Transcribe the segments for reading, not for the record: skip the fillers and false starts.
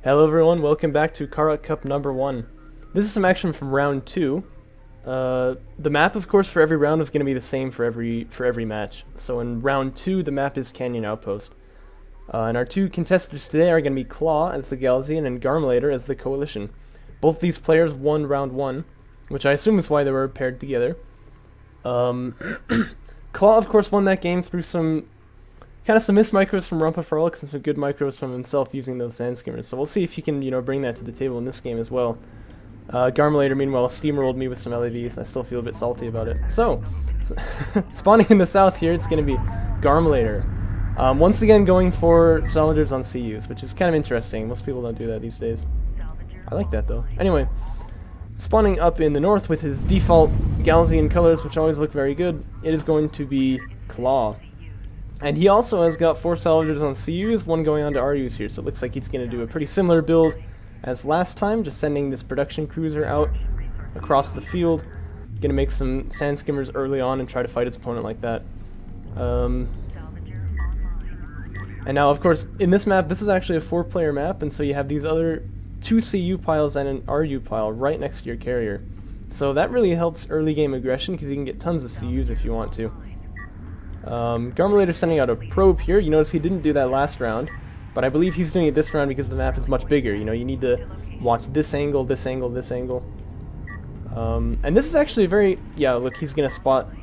Hello everyone, welcome back to Kharak Cup number 1. This is some action from round 2. The map, of course, for every round is going to be the same for every match. So in round 2, the map is Canyon Outpost. And our two contestants today are going to be Claw as the Galzian and Garmilator as the Coalition. Both these players won round 1, which I assume is why they were paired together. Claw, of course, won that game through some missed micros from Frolics and some good micros from himself using those sand skimmers. So we'll see if he can, bring that to the table in this game as well. Garmilator, meanwhile, steamrolled me with some LAVs, and I still feel a bit salty about it. So spawning in the south here, it's going to be Garmilator. Once again, going for salvagers on CUs, which is kind of interesting. Most people don't do that these days. I like that, though. Anyway, spawning up in the north with his default Galzian colors, which always look very good, it is going to be Claw. And he also has got 4 salvagers on CUs, 1 going on to RUs here, so it looks like he's going to do a pretty similar build as last time, just sending this production cruiser out across the field. Going to make some sand skimmers early on and try to fight his opponent like that. And now, of course, in this map, this is actually a 4-player map, and so you have these other 2 CU piles and an RU pile right next to your carrier. So that really helps early game aggression, because you can get tons of CUs if you want to. Garmilator sending out a probe here. You notice he didn't do that last round, but I believe he's doing it this round because the map is much bigger. You need to watch this angle, this angle, this angle. And this is actually very... Yeah, look, he's going to spot,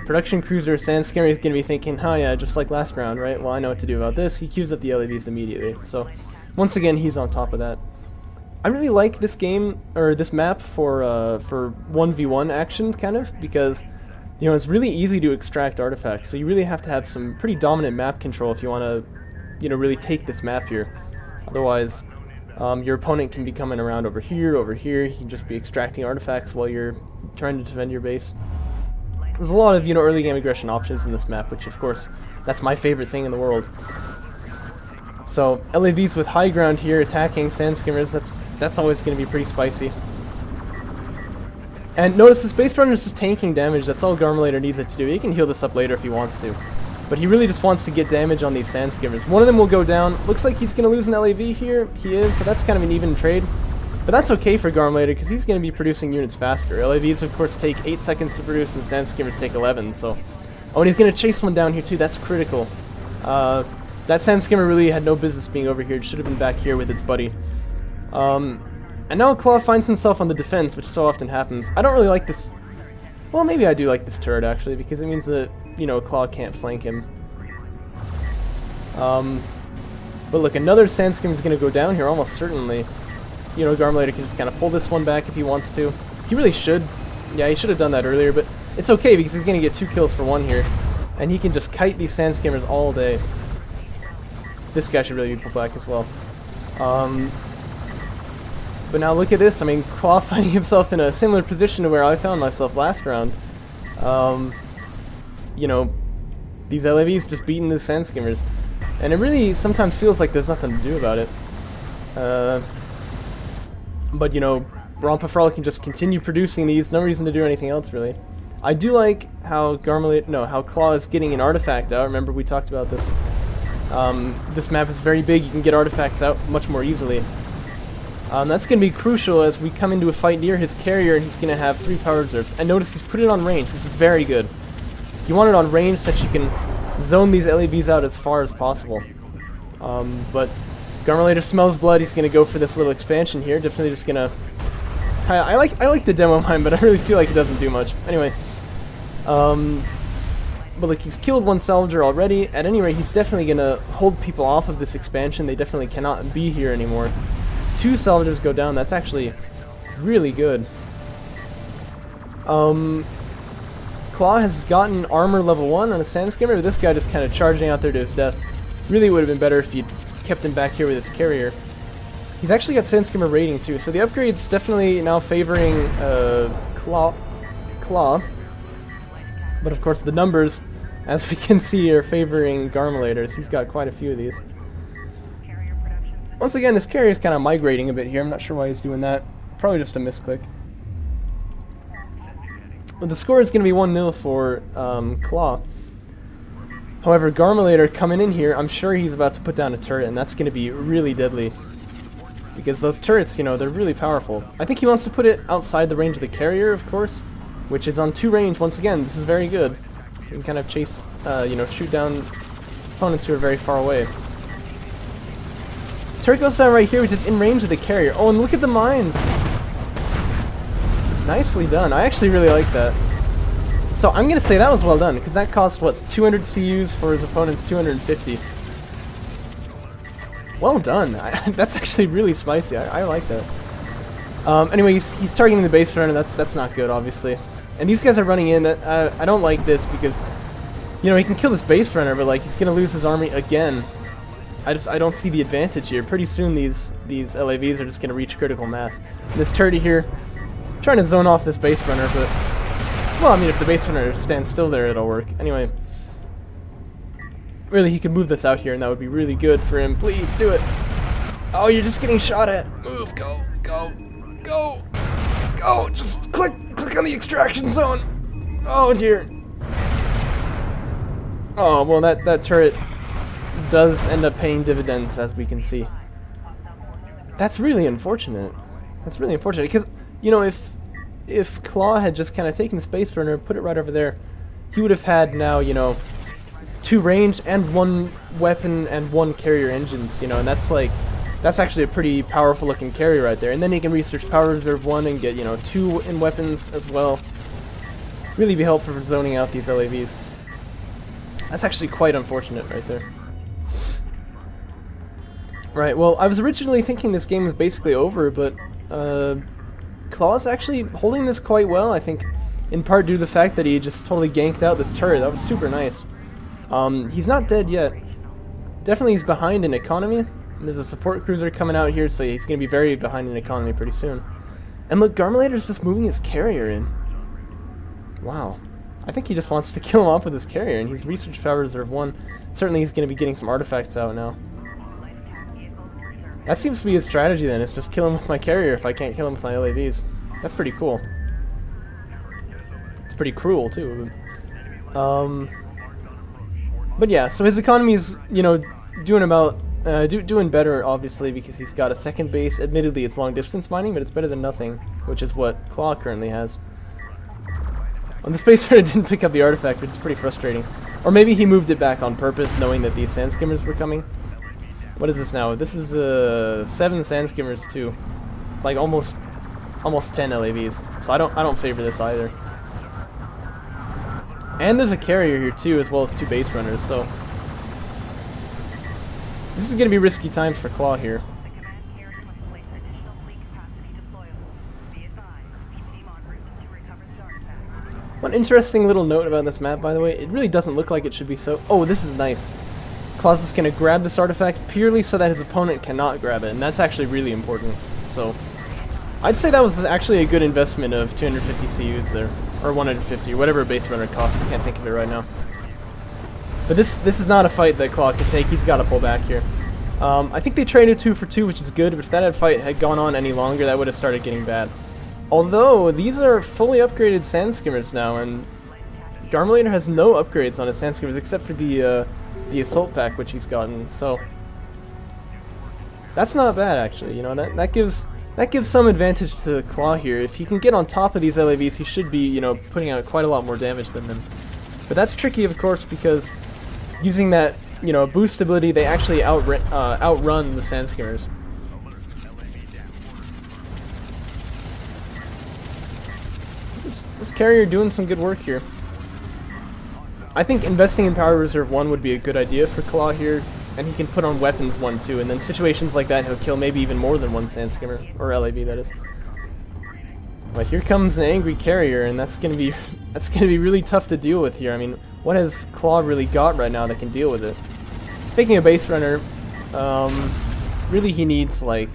production cruiser, sand skimmer. He's going to be thinking, oh yeah, just like last round, right? Well, I know what to do about this. He queues up the LEVs immediately. So, once again, he's on top of that. I really like this game, or this map for 1v1 action, kind of, because... it's really easy to extract artifacts, so you really have to have some pretty dominant map control if you want to, really take this map here. Otherwise, your opponent can be coming around over here, he can just be extracting artifacts while you're trying to defend your base. There's a lot of, early game aggression options in this map, which, of course, that's my favorite thing in the world. So, LAVs with high ground here, attacking sand skimmers, that's always going to be pretty spicy. And notice the Space Runner is just tanking damage. That's all Garmilator needs it to do. He can heal this up later if he wants to. But he really just wants to get damage on these sand skimmers. One of them will go down. Looks like he's going to lose an LAV here. He is, so that's kind of an even trade. But that's okay for Garmilator because he's going to be producing units faster. LAVs, of course, take 8 seconds to produce and sand skimmers take 11. So, oh, and he's going to chase one down here too. That's critical. That sand skimmer really had no business being over here. It should have been back here with its buddy. And now Claw finds himself on the defense, which so often happens. I don't really like this... Well, maybe I do like this turret, actually, because it means that, Claw can't flank him. But look, another sand skimmer is going to go down here, almost certainly. Garmilator can just kind of pull this one back if he wants to. He really should. Yeah, he should have done that earlier, but it's okay, because he's going to get 2 kills for 1 here. And he can just kite these sand skimmers all day. This guy should really be pulled back as well. But now look at this, Claw finding himself in a similar position to where I found myself last round. These LAVs just beating the sand skimmers. And it really sometimes feels like there's nothing to do about it. But Frolic can just continue producing these, no reason to do anything else really. I do like how how Claw is getting an artifact out. Remember we talked about this. This map is very big, you can get artifacts out much more easily. That's going to be crucial as we come into a fight near his carrier and he's going to have 3 power reserves. And notice he's put it on range. This is very good. You want it on range so that you can zone these LAVs out as far as possible. But Garmilator smells blood. He's going to go for this little expansion here. Definitely just going to... I like the demo mine, but I really feel like it doesn't do much. Anyway. But look, he's killed 1 salvager already. At any rate, he's definitely going to hold people off of this expansion. They definitely cannot be here anymore. 2 salvagers go down. That's actually really good. Claw has gotten armor level 1 on a sand skimmer, but this guy just kind of charging out there to his death. Really would have been better if you'd kept him back here with his carrier. He's actually got sand skimmer rating too, so the upgrade's definitely now favoring Claw. But of course the numbers, as we can see, are favoring Garmilator. He's got quite a few of these. Once again, this carrier is kind of migrating a bit here. I'm not sure why he's doing that. Probably just a misclick. But the score is going to be 1-0 for Claw. However, Garmilator coming in here, I'm sure he's about to put down a turret, and that's going to be really deadly. because those turrets, you know, they're really powerful. I think he wants to put it outside the range of the carrier, of course, which is on 2 range. Once again, this is very good. You can kind of chase, you know, shoot down opponents who are very far away. Turret goes down right here, which is in range of the carrier. Oh, and look at the mines! Nicely done. I actually really like that. So I'm gonna say that was well done, because that cost, what, 200 CUs for his opponent's 250. Well done. That's actually really spicy. I like that. Anyway, he's targeting the base runner. That's not good, obviously. And these guys are running in. I don't like this because, you know, he can kill this base runner, but like he's gonna lose his army again. I don't see the advantage here. Pretty soon these LAVs are just gonna reach critical mass. And this turret here, trying to zone off this base runner, but well, I mean, if the base runner stands still there, it'll work. Anyway. Really, he could move this out here, and that would be really good for him. Please, do it. Oh, you're just getting shot at. Move, go, go, go, go. Just click on the extraction zone. Oh, dear. Oh, well, that turret does end up paying dividends, as we can see. That's really unfortunate. That's really unfortunate, because, you know, if Claw had just kind of taken the Space Burner and put it right over there, he would have had now, you know, 2 range and 1 weapon and 1 carrier engines, you know, and that's actually a pretty powerful looking carrier right there. And then he can research Power Reserve 1 and get, you know, 2 in weapons as well. Really be helpful for zoning out these LAVs. That's actually quite unfortunate right there. Right, well, I was originally thinking this game was basically over, but Claw's actually holding this quite well, I think, in part due to the fact that he just totally ganked out this turret. That was super nice. He's not dead yet. Definitely he's behind in economy. And there's a support cruiser coming out here, so he's going to be very behind in economy pretty soon. And look, Garmilator's just moving his carrier in. Wow. I think he just wants to kill him off with his carrier, and he's researched Power Reserve 1. Certainly he's going to be getting some artifacts out now. That seems to be his strategy then, it's just kill him with my carrier if I can't kill him with my LAVs. That's pretty cool. It's pretty cruel, too. But yeah, so his economy is, you know, doing better, obviously, because he's got a second base. Admittedly, it's long distance mining, but it's better than nothing, which is what Claw currently has. On the Space Runner didn't pick up the artifact, which is pretty frustrating. Or maybe he moved it back on purpose, knowing that these sand skimmers were coming. What is this now? This is 7 sand skimmers too, like almost 10 LAVs. So I don't favor this either. And there's a carrier here too, as well as 2 base runners, so this is going to be risky times for Claw here. One interesting little note about this map, by the way, it really doesn't look like it should be so... Oh, this is nice. Claw's just going to grab this artifact purely so that his opponent cannot grab it, and that's actually really important. So I'd say that was actually a good investment of 250 CUs there. Or 150, or whatever a base runner costs. I can't think of it right now. But this is not a fight that Claw can take. He's got to pull back here. I think they traded 2 for 2, which is good. But if that fight had gone on any longer, that would have started getting bad. Although these are fully upgraded sand skimmers now, and Garmilator has no upgrades on his sand skimmers except for the assault pack, which he's gotten. So that's not bad, actually. You know, that gives some advantage to Claw here. If he can get on top of these LAVs, he should be, you know, putting out quite a lot more damage than them. But that's tricky, of course, because using that, you know, boost ability, they actually outrun the sand skimmers. This carrier doing some good work here. I think investing in Power Reserve 1 would be a good idea for Claw here. And he can put on weapons 1 too, and then situations like that he'll kill maybe even more than 1 sand skimmer, or LAV that is. But here comes an angry carrier, and that's gonna be really tough to deal with here. I mean, what has Claw really got right now that can deal with it? Picking a base runner, really he needs like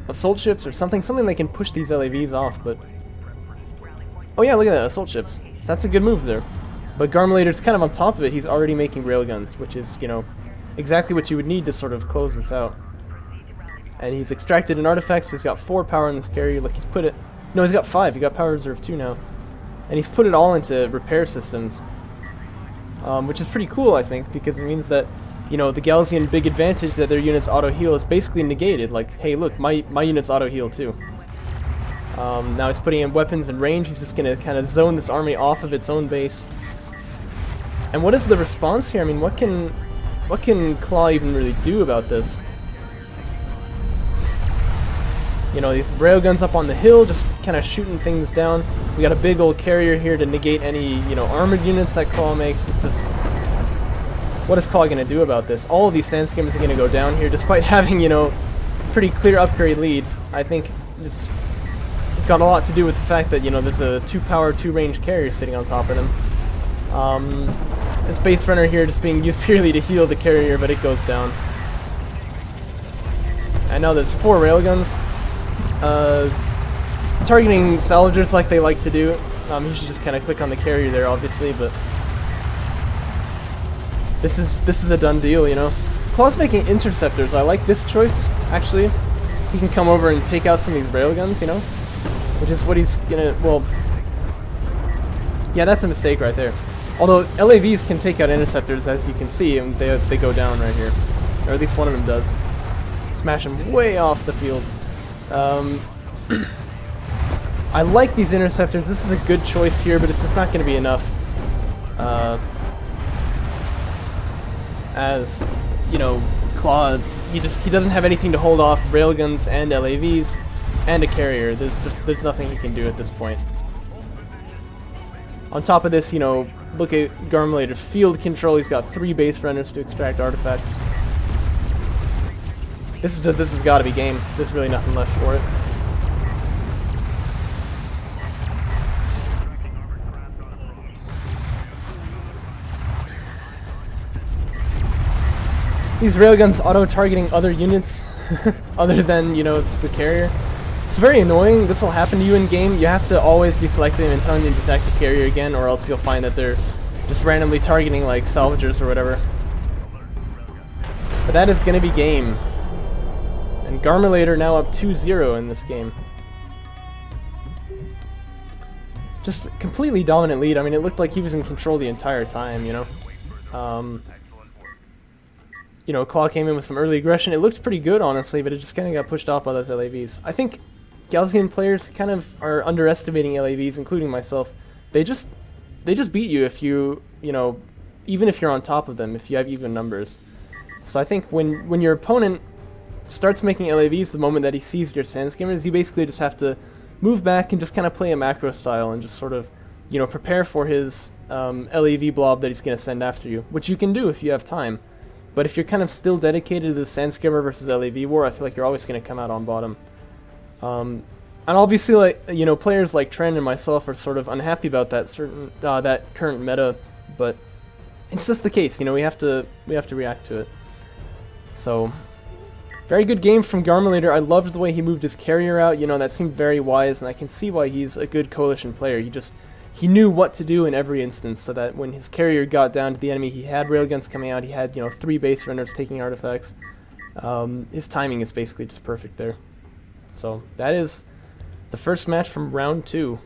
assault ships or something that can push these LAVs off. But oh yeah, look at that, assault ships. That's a good move there. But Garmilator's kind of on top of it. He's already making railguns, which is, you know, exactly what you would need to sort of close this out. And he's extracted an artifact, so he's got 4 power in this carrier. Look, he's put it... No, he's got 5. He got Power Reserve 2 now. And he's put it all into repair systems. Which is pretty cool, I think, because it means that you know, the Galzian big advantage that their units auto-heal is basically negated. Like, hey, look, my units auto-heal too. Now he's putting in weapons and range. He's just going to kind of zone this army off of its own base. And what is the response here? I mean, what can Claw even really do about this? You know, these railguns up on the hill, just kind of shooting things down. We got a big old carrier here to negate any, you know, armored units that Claw makes. It's just, what is Claw going to do about this? All of these sand skimmers are going to go down here, despite having, you know, pretty clear upgrade lead. I think it's got a lot to do with the fact that, you know, there's a 2-power, 2-range carrier sitting on top of them. This base runner here just being used purely to heal the carrier, but it goes down. And now there's 4 railguns. Targeting salvagers like they like to do. You should just kind of click on the carrier there, obviously, but this is a done deal, you know. Claw's making interceptors. I like this choice, actually. He can come over and take out some of these railguns, you know, which is what he's gonna. Well, yeah, that's a mistake right there. Although LAVs can take out interceptors, as you can see, and they go down right here, or at least one of them does. Smash them way off the field. I like these interceptors. This is a good choice here, but it's just not going to be enough. As you know, Claw, he doesn't have anything to hold off railguns and LAVs and a carrier. There's nothing he can do at this point. On top of this, you know, look at Garmilator's field control. He's got 3 base runners to extract artifacts. This has got to be game. There's really nothing left for it. These railguns auto-targeting other units other than, you know, the carrier. It's very annoying. This will happen to you in game. You have to always be selecting and telling them to attack the carrier again, or else you'll find that they're just randomly targeting like salvagers or whatever. But that is going to be game. And Garmilator now up 2-0 in this game. Just completely dominant lead. I mean, it looked like he was in control the entire time, you know. You know, Claw came in with some early aggression. It looked pretty good, honestly, but it just kind of got pushed off by those LAVs. I think Galzian players kind of are underestimating LAVs, including myself. They just beat you if you know, even if you're on top of them, if you have even numbers. So I think when your opponent starts making LAVs the moment that he sees your sand skimmers, you basically just have to move back and just kind of play a macro style and just sort of, you know, prepare for his LAV blob that he's going to send after you, which you can do if you have time. But if you're kind of still dedicated to the sand skimmer versus LAV war, I feel like you're always going to come out on bottom. And obviously, like, you know, players like Tren and myself are sort of unhappy about that that current meta, but it's just the case. You know, we have to react to it. So, very good game from Garmilator. I loved the way he moved his carrier out. You know, that seemed very wise, and I can see why he's a good coalition player. He knew what to do in every instance, so that when his carrier got down to the enemy, he had railguns coming out. He had, you know, 3 base runners taking artifacts. His timing is basically just perfect there. So that is the first match from round 2.